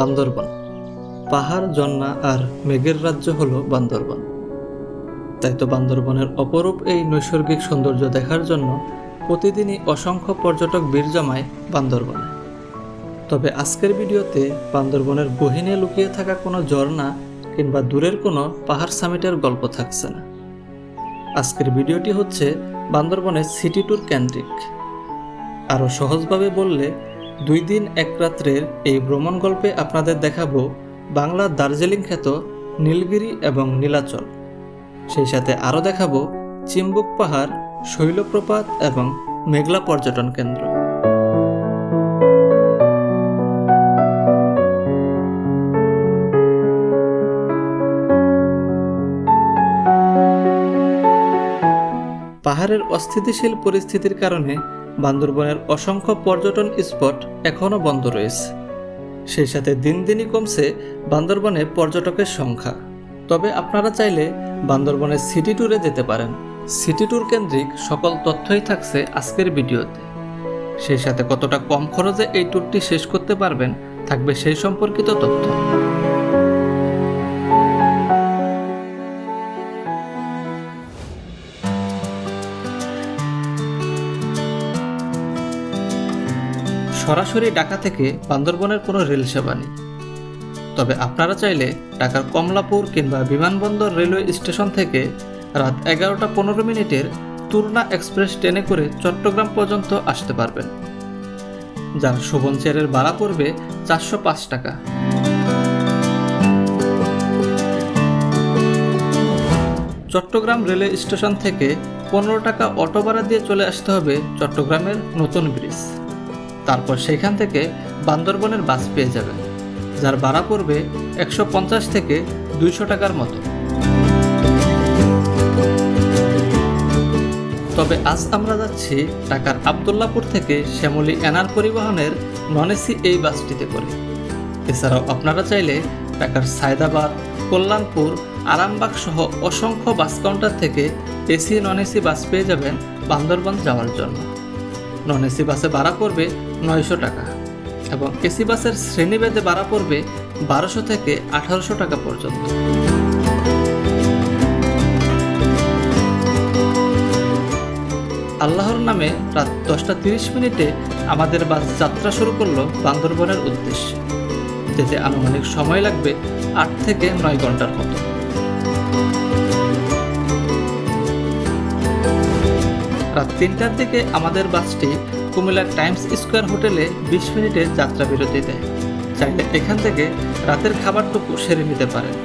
বান্দরবান। পাহাড়, ঝর্ণা আর মেঘের রাজ্য হলো বান্দরবান। তাই তো বান্দরবানের অপরূপ এই নৈসর্গিক সৌন্দর্য দেখার জন্য প্রতিদিনই অসংখ্য পর্যটক ভিড় জমায় বান্দরবানে। তবে আজকের ভিডিওতে বান্দরবানের গহীনে লুকিয়ে থাকা কোনো ঝর্ণা কিংবা দূরের কোনো পাহাড় সামিটের গল্প থাকছে না। আজকের ভিডিওটি হচ্ছে বান্দরবানের সিটি ট্যুর কেন্দ্রিক। আরও সহজভাবে বললে 2 দিন 1 রাত্রের এই ভ্রমণ গল্পে আপনাদের দেখাবো বাংলার দার্জিলিং খ্যাত নীলগিরি এবং নীলাচল। সেই সাথে আরও দেখাবো চিম্বুক পাহাড়, শৈলপ্রপাত এবং মেঘলা পর্যটন কেন্দ্র। পাহাড়ের অস্থিতিশীল পরিস্থিতির কারণে বান্দরবানের অসংখ্য পর্যটন স্পট এখনও বন্ধ রয়েছে। সেই সাথে দিন দিনই কমছে বান্দরবানে পর্যটকের সংখ্যা। তবে আপনারা চাইলে বান্দরবানের সিটি ট্যুরে যেতে পারেন। সিটি ট্যুর কেন্দ্রিক সকল তথ্যই থাকছে আজকের ভিডিওতে। সেই সাথে কতটা কম খরচে এই ট্যুরটি শেষ করতে পারবেন থাকবে সেই সম্পর্কিত তথ্য। সরাসরি ঢাকা থেকে বান্দরবানের কোনো রেল সেবা নেই। তবে আপনারা চাইলে ঢাকার কমলাপুর কিংবা বিমানবন্দর রেলওয়ে স্টেশন থেকে রাত 11টা 15 তুরনা এক্সপ্রেস ট্রেনে করে চট্টগ্রাম পর্যন্ত আসতে পারবেন, যার শোভন চেয়ারের ভাড়া পড়বে 405 টাকা। চট্টগ্রাম রেলওয়ে স্টেশন থেকে 15 টাকা অটো ভাড়া দিয়ে চলে আসতে হবে চট্টগ্রামের নতুন ব্রিজ। তারপর সেখান থেকে বান্দরবানের বাস পেয়ে যাবেন, যার ভাড়া পড়বে 150 থেকে 200 টাকার মতো। তবে আজ আমরা যাচ্ছি ঢাকার আবদুল্লাপুর থেকে শ্যামলী এনার পরিবহনের নন এসি এই বাসটিতে করে। এছাড়াও আপনারা চাইলে ঢাকার সায়দাবাদ, কল্যাণপুর, আরামবাগ সহ অসংখ্য বাস কাউন্টার থেকে এসি নন এসি বাস পেয়ে যাবেন বান্দরবান যাওয়ার জন্য। নন এসি বাসে ভাড়া পড়বে 900 টাকা এবং এসি বাসের শ্রেণীভেদে ভাড়া পড়বে 1200 থেকে 1800 টাকা পর্যন্ত। আল্লাহর নামে রাত 10টা 30 আমাদের বাস যাত্রা শুরু করলো বান্দরবানের উদ্দেশ্যে। যেতে আনুমানিক সময় লাগবে 8 থেকে 9 ঘন্টার মতো। রাত 3টার দিকে আমাদের বাসটি কুমিল্লার টাইমস স্কোয়ার হোটেলে 20 মিনিটের যাত্রা বিরতি দেয়। চাইলে এখান থেকে রাতের খাবারটুকু সেরে নিতে পারেন।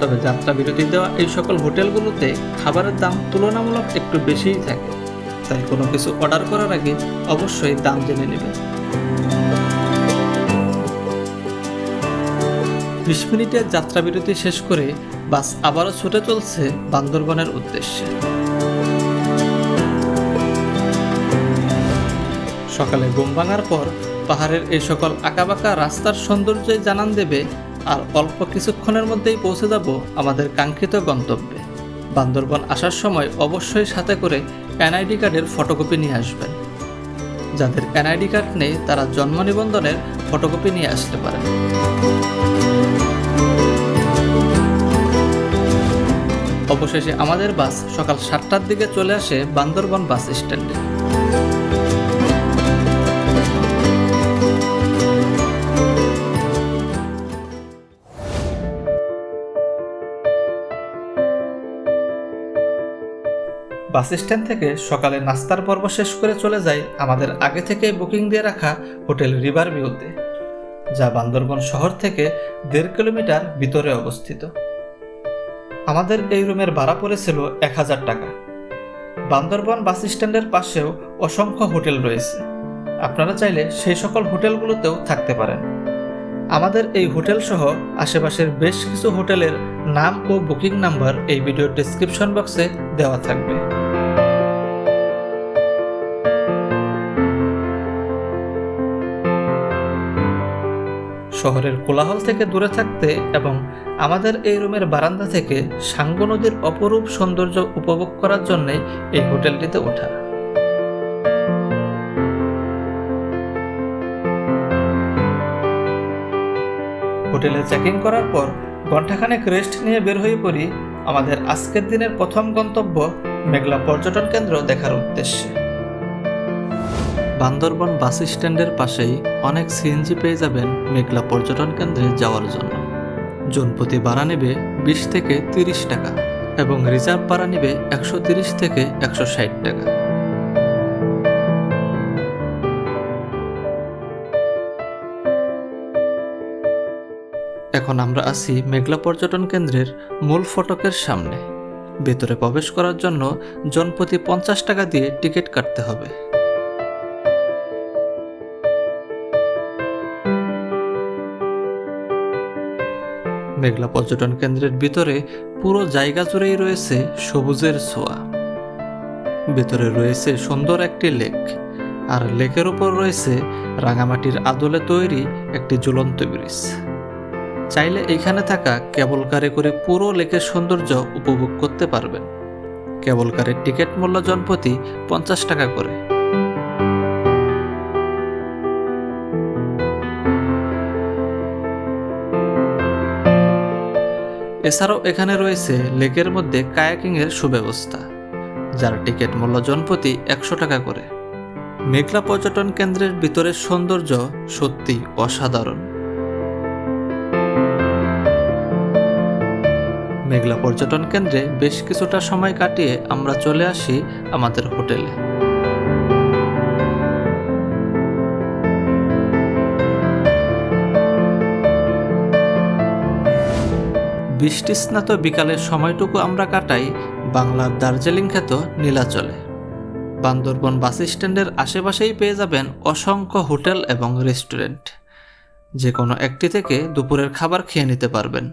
তবে যাত্রা বিরতি দেওয়া এই সকল হোটেলগুলোতে খাবারের দাম তুলনামূলক একটু বেশিই থাকে, তাই কোনো কিছু অর্ডার করার আগে অবশ্যই দাম জেনে নেবেন। 20 মিনিটের যাত্রা বিরতি শেষ করে বাস আবারও ছুটে চলছে বান্দরবানের উদ্দেশ্যে। সকালে ঘুম ভাঙার পর পাহাড়ের এই সকল আঁকাবাঁকা রাস্তার সৌন্দর্যই জানান দেবে, আর অল্প কিছুক্ষণের মধ্যেই পৌঁছে যাব আমাদের কাঙ্ক্ষিত গন্তব্যে। বান্দরবান আসার সময় অবশ্যই সাথে করে এনআইডি কার্ডের ফটোকপি নিয়ে আসবেন। যাদের এনআইডি কার্ড নেই তারা জন্ম নিবন্ধনের ফটোকপি নিয়ে আসতে পারেন। অবশেষে আমাদের বাস সকাল 7টার দিকে চলে আসে বান্দরবান বাস স্ট্যান্ডে। বাস স্ট্যান্ড থেকে সকালে নাস্তার পর্ব শেষ করে চলে যাই আমাদের আগে থেকে বুকিং দিয়ে রাখা হোটেল রিভার ভিউতে, যা বান্দরবান শহর থেকে 1.5 কিলোমিটার ভিতরে অবস্থিত। আমাদের এই রুমের ভাড়া পড়েছিল 1000 টাকা। বান্দরবান বাস স্ট্যান্ডের পাশেও অসংখ্য হোটেল রয়েছে, আপনারা চাইলে সেই সকল হোটেলগুলোতেও থাকতে পারেন। আমাদের এই হোটেল সহ আশেপাশের বেশ কিছু হোটেলের নাম ও বুকিং নাম্বার এই ভিডিওর ডেসক্রিপশন বক্সে দেওয়া থাকবে। শহরের কোলাহল থেকে দূরে থাকতে এবং আমাদের এই রুমের বারান্দা থেকে সাঙ্গু নদীর অপরূপ সৌন্দর্য উপভোগ করার জন্য এই হোটেলটিতে ওঠা। হোটেলে চেক ইন করার পর ঘণ্টাখানেক রেস্ট নিয়ে বের হয়ে পড়ি আমাদের আজকের দিনের প্রথম গন্তব্য মেঘলা পর্যটন কেন্দ্র দেখার উদ্দেশ্যে। বান্দরবন বাস স্ট্যান্ডের পাশেই অনেক সিএনজি পেয়ে যাবেন মেঘলা পর্যটন কেন্দ্রে যাওয়ার জন্য। জনপ্রতি ভাড়া নেবে 20 থেকে 30 টাকা এবং রিজার্ভ ভাড়া নেবে 130 থেকে 160 টাকা। এখন আমরা আছি মেঘলা পর্যটন কেন্দ্রের মূল ফটকের সামনে। ভেতরে প্রবেশ করার জন্য জনপ্রতি 50 টাকা দিয়ে টিকিট কাটতে হবে। মেঘলা পর্যটন কেন্দ্রের ভিতরে পুরো জায়গা জুড়েই রয়েছে সবুজের ছোঁয়া। ভেতরে রয়েছে সুন্দর একটি লেক, আর লেকের উপর রয়েছে রাঙামাটির আদলে তৈরি একটি ঝুলন্ত ব্রিজ। চাইলে এখানে থাকা কেবল কারে করে পুরো লেকের সৌন্দর্য উপভোগ করতে পারবেন। কেবল কারের টিকিট মূল্য জনপ্রতি 50 টাকা করে। এছাড়াও এখানে রয়েছে লেকের মধ্যে কায়াকিং এর সুব্যবস্থা, যার টিকিট মূল্য জনপ্রতি 100 টাকা করে। মেঘলা পর্যটন কেন্দ্রের ভিতরের সৌন্দর্য সত্যি অসাধারণ। মেঘলা পর্যটন কেন্দ্রে বেশ কিছুটা সময় কাটিয়ে আমরা চলে আসি আমাদের হোটেলে। বৃষ্টিস্নাত বিকালের সময়টুকু আমরা কাটাই বাংলার দার্জিলিং খ্যাত নীলাচলে। বান্দরবন বাস স্ট্যান্ডের আশেপাশেই পেয়ে যাবেন অসংখ্য হোটেল এবং রেস্টুরেন্ট। যে কোনো একটি থেকে দুপুরের খাবার খেয়ে নিতে পারবেন।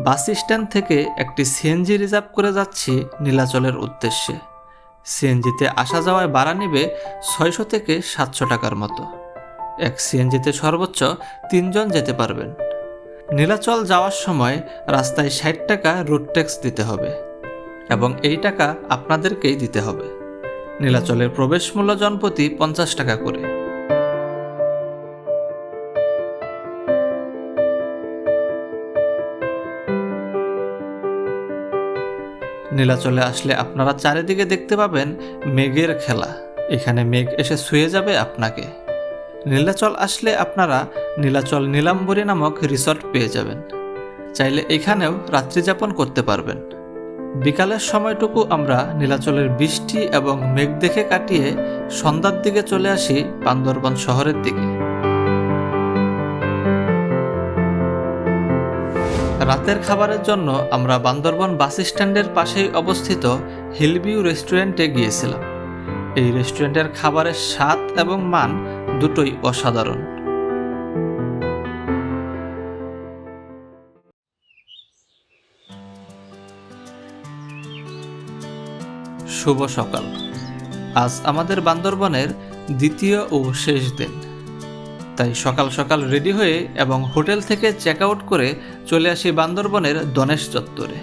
বাস স্ট্যান্ড থেকে একটি সিএনজি রিজার্ভ করে যাচ্ছি নীলাচলের উদ্দেশ্যে। সিএনজিতে আসা যাওয়ায় ভাড়া নেবে 600 থেকে 700 টাকার মতো। এক সিএনজিতে সর্বোচ্চ 3 জন যেতে পারবেন। নীলাচল যাওয়ার সময় রাস্তায় 60 টাকা রোড ট্যাক্স দিতে হবে এবং এই টাকা আপনাদেরকেই দিতে হবে। নীলাচলের প্রবেশ মূল্য জনপ্রতি 50 টাকা করে। নীলাচলে আসলে আপনারা চারিদিকে দেখতে পাবেন মেঘের খেলা। এখানে মেঘ এসে ছুঁয়ে যাবে আপনাকে। নীলাচল আসলে আপনারা নীলাচল নীলাম্বরী নামক রিসর্ট পেয়ে যাবেন। চাইলে এখানেও রাত্রিযাপন করতে পারবেন। বিকালের সময়টুকু আমরা নীলাচলের বৃষ্টি এবং মেঘ দেখে কাটিয়ে সন্ধ্যার দিকে চলে আসি বান্দরবন শহরের দিকে। রাতের খাবারের জন্য আমরা বান্দরবন বাস স্ট্যান্ডের পাশেই অবস্থিত হিলভিউ রেস্টুরেন্টে গিয়েছিলাম। এই রেস্টুরেন্টের খাবারের স্বাদ এবং মান দুটোই অসাধারণ। শুভ সকাল। আজ আমাদের বান্দরবনের দ্বিতীয় ও শেষ দিন। তাই সকাল সকাল রেডি হয়ে এবং হোটেল থেকে চেক আউট করে চলে আসি বান্দরবনের দনেশ চত্বরে,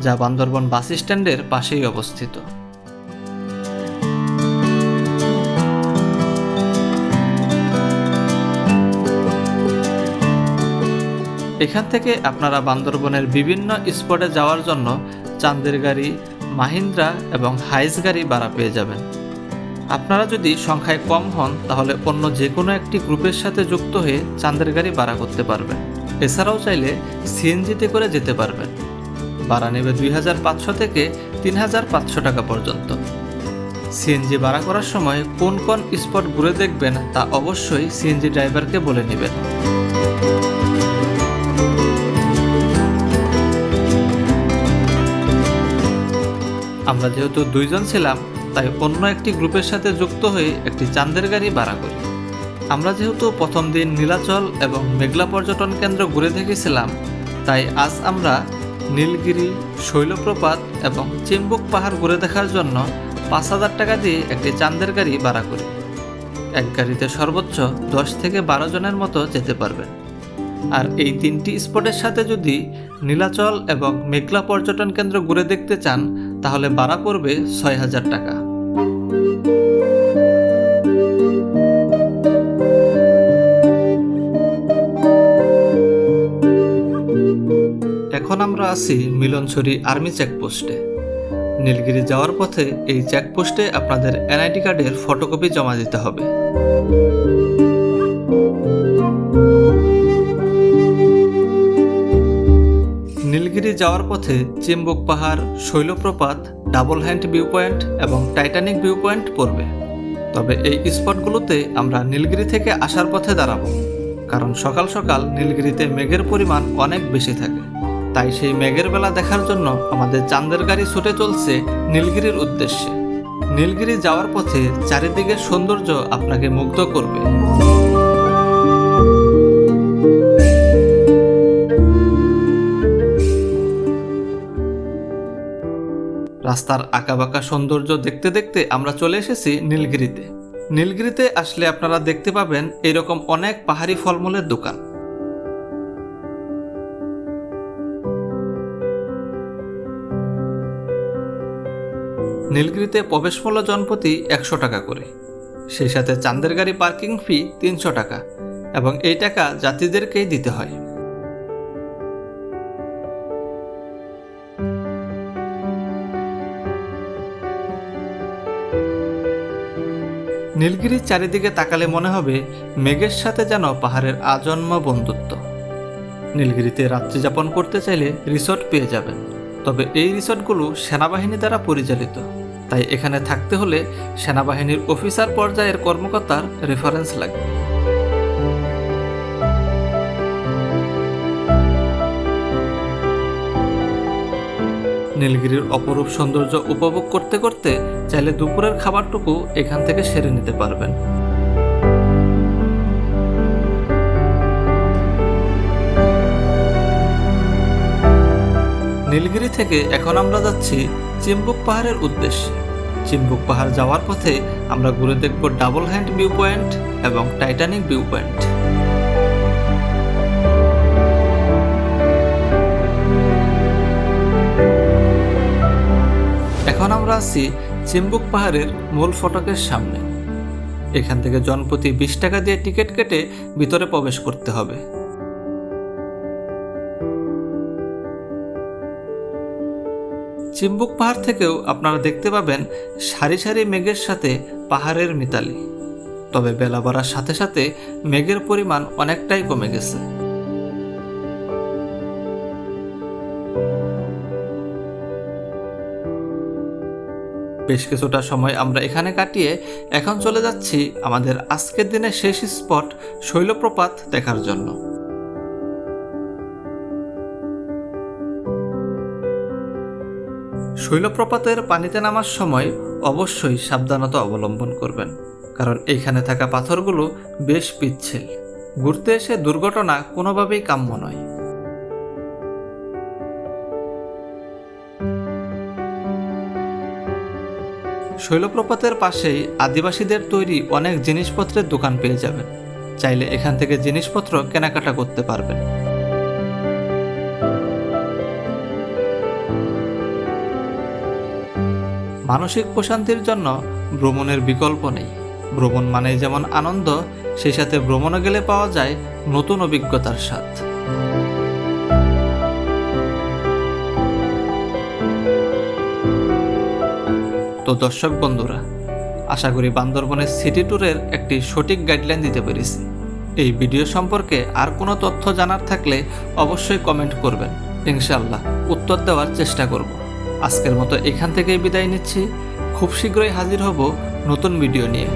যা বান্দরবন বাস স্ট্যান্ডের পাশেই অবস্থিত। এখান থেকে আপনারা বান্দরবনের বিভিন্ন স্পটে যাওয়ার জন্য চাঁদের গাড়ি, মাহিন্দ্রা এবং হাইস গাড়ি ভাড়া পেয়ে যাবেন। আপনারা যদি সংখ্যায় কম হন তাহলে অন্য যে কোনো একটি গ্রুপের সাথে যুক্ত হয়ে চাঁদের গাড়ি ভাড়া করতে পারবেন। এছাড়াও চাইলে সিএনজিতে করে যেতে পারবেন। ভাড়া নেবে 2500 থেকে 3500 টাকা পর্যন্ত। সিএনজি ভাড়া করার সময় কোন কোন স্পট ঘুরে দেখবেন তা অবশ্যই সিএনজি ড্রাইভারকে বলে নেবেন। আমরা যেহেতু 2 জন ছিলাম তাই অন্য একটি গ্রুপের সাথে যুক্ত হয়ে একটি চাঁদের গাড়ি ভাড়া করি। আমরা যেহেতু প্রথম দিন নীলাচল এবং মেঘলা পর্যটন কেন্দ্র ঘুরে দেখেছিলাম, তাই আজ আমরা নীলগিরি, শৈলপ্রপাত এবং চিম্বুক পাহাড় ঘুরে দেখার জন্য 5000 টাকা দিয়ে একটি চাঁদের গাড়ি ভাড়া করি। এক গাড়িতে সর্বোচ্চ 10 থেকে 12 জনের মতো যেতে পারবেন। আর এই 3টি স্পটের সাথে যদি নীলাচল এবং মেঘলা পর্যটন কেন্দ্র ঘুরে দেখতে চান তাহলে ভাড়া পড়বে 6000 টাকা। আমরা আছি মিলনছড়ি আর্মি চেকপোস্টে। নীলগিরি যাওয়ার পথে এই চেকপোস্টে আপনাদের এনআইডি কার্ডের ফটোকপি জমা দিতে হবে। নীলগিরি যাওয়ার পথে চিম্বুক পাহাড়, Shoilopropat, double hand view point এবং টাইটানিক ভিউ পয়েন্ট পড়বে। তবে এই স্পটগুলোতে আমরা নীলগিরি থেকে আসার পথে দাঁড়াবো, কারণ সকাল সকাল নীলগিরিতে মেঘের পরিমাণ অনেক বেশি থাকে। তাই সেই মেঘের বেলা দেখার জন্য আমাদের চাঁদের গাড়ি ছুটে চলছে নীলগিরির উদ্দেশ্যে। নীলগিরি যাওয়ার পথে চারিদিকের সৌন্দর্য আপনাকে মুগ্ধ করবে। রাস্তার আঁকাবাঁকা সৌন্দর্য দেখতে দেখতে আমরা চলে এসেছি নীলগিরিতে। নীলগিরিতে আসলে আপনারা দেখতে পাবেন এরকম অনেক পাহাড়ি ফলমূলের দোকান। নীলগিরিতে প্রবেশ মূল্য জনপ্রতি 100 টাকা করে, সেই সাথে চাঁদের গাড়ি পার্কিং ফি 300 টাকা এবং এই টাকা যাত্রীদেরকেই দিতে হয়। নীলগিরির চারিদিকে তাকালে মনে হবে মেঘের সাথে যেন পাহাড়ের আজন্ম বন্ধুত্ব। নীলগিরিতে রাত্রি যাপন করতে চাইলে রিসোর্ট পেয়ে যাবেন, তবে এই রিসোর্টগুলো সেনাবাহিনী দ্বারা পরিচালিত, তাই এখানে থাকতে হলে সেনাবাহিনীর অফিসার পর্যায়ের কর্মকর্তার রেফারেন্স লাগবে। নীলগিরির অপরূপ সৌন্দর্য উপভোগ করতে করতে চাইলে দুপুরের খাবারটুকু এখান থেকে সেরে নিতে পারবেন। নীলগিরি থেকে এখন আমরা যাচ্ছি চিম্বুক পাহাড়ের উদ্দেশ্যে। চিম্বুক পাহাড় যাওয়ার পথে আমরা ঘুরে দেখব ডাবল হ্যান্ড ভিউ পয়েন্ট এবং টাইটানিক ভিউ পয়েন্ট। এখন আমরা আছি চিম্বুক পাহাড়ের মূল ফটকের সামনে। এখান থেকে জনপ্রতি 20 টাকা দিয়ে টিকিট কেটে ভিতরে প্রবেশ করতে হবে। চিম্বুক পাহাড় থেকেও আপনারা দেখতে পাবেন সারি সারি মেঘের সাথে পাহাড়ের মিতালি। তবে বেলা বাড়ার সাথে সাথে মেঘের পরিমাণ অনেকটাই কমে গেছে। বেশ কিছুটা সময় আমরা এখানে কাটিয়ে এখন চলে যাচ্ছি আমাদের আজকের দিনের শেষ স্পট শৈলপ্রপাত দেখার জন্য। শৈলপ্রপাতের পানিতে নামার সময় অবশ্যই সাবধানতা অবলম্বন করবেন, কারণ এইখানে থাকা পাথরগুলো বেশ পিচ্ছিল। ঘুরতে এসে দুর্ঘটনা কোনোভাবেই কাম্য নয়। শৈলপ্রপাতের পাশেই আদিবাসীদের তৈরি অনেক জিনিসপত্রের দোকান পেয়ে যাবেন, চাইলে এখান থেকে জিনিসপত্র কেনাকাটা করতে পারবেন। মানসিক প্রশান্তির জন্য ভ্রমণের বিকল্প নেই। ভ্রমণ মানেই যেমন আনন্দ, সেই সাথে ভ্রমণে গেলে পাওয়া যায় নতুন অভিজ্ঞতার স্বাদ। তো দর্শক বন্ধুরা, আশা করি বান্দরবনের সিটি ট্যুরের একটি সঠিক গাইডলাইন দিতে পেরেছি। এই ভিডিও সম্পর্কে আর কোনো তথ্য জানার থাকলে অবশ্যই কমেন্ট করবেন, ইনশাআল্লাহ উত্তর দেওয়ার চেষ্টা করব। আজকের মতো এখান থেকেই বিদায় নিচ্ছি। খুব শীঘ্রই হাজির হব নতুন ভিডিও নিয়ে।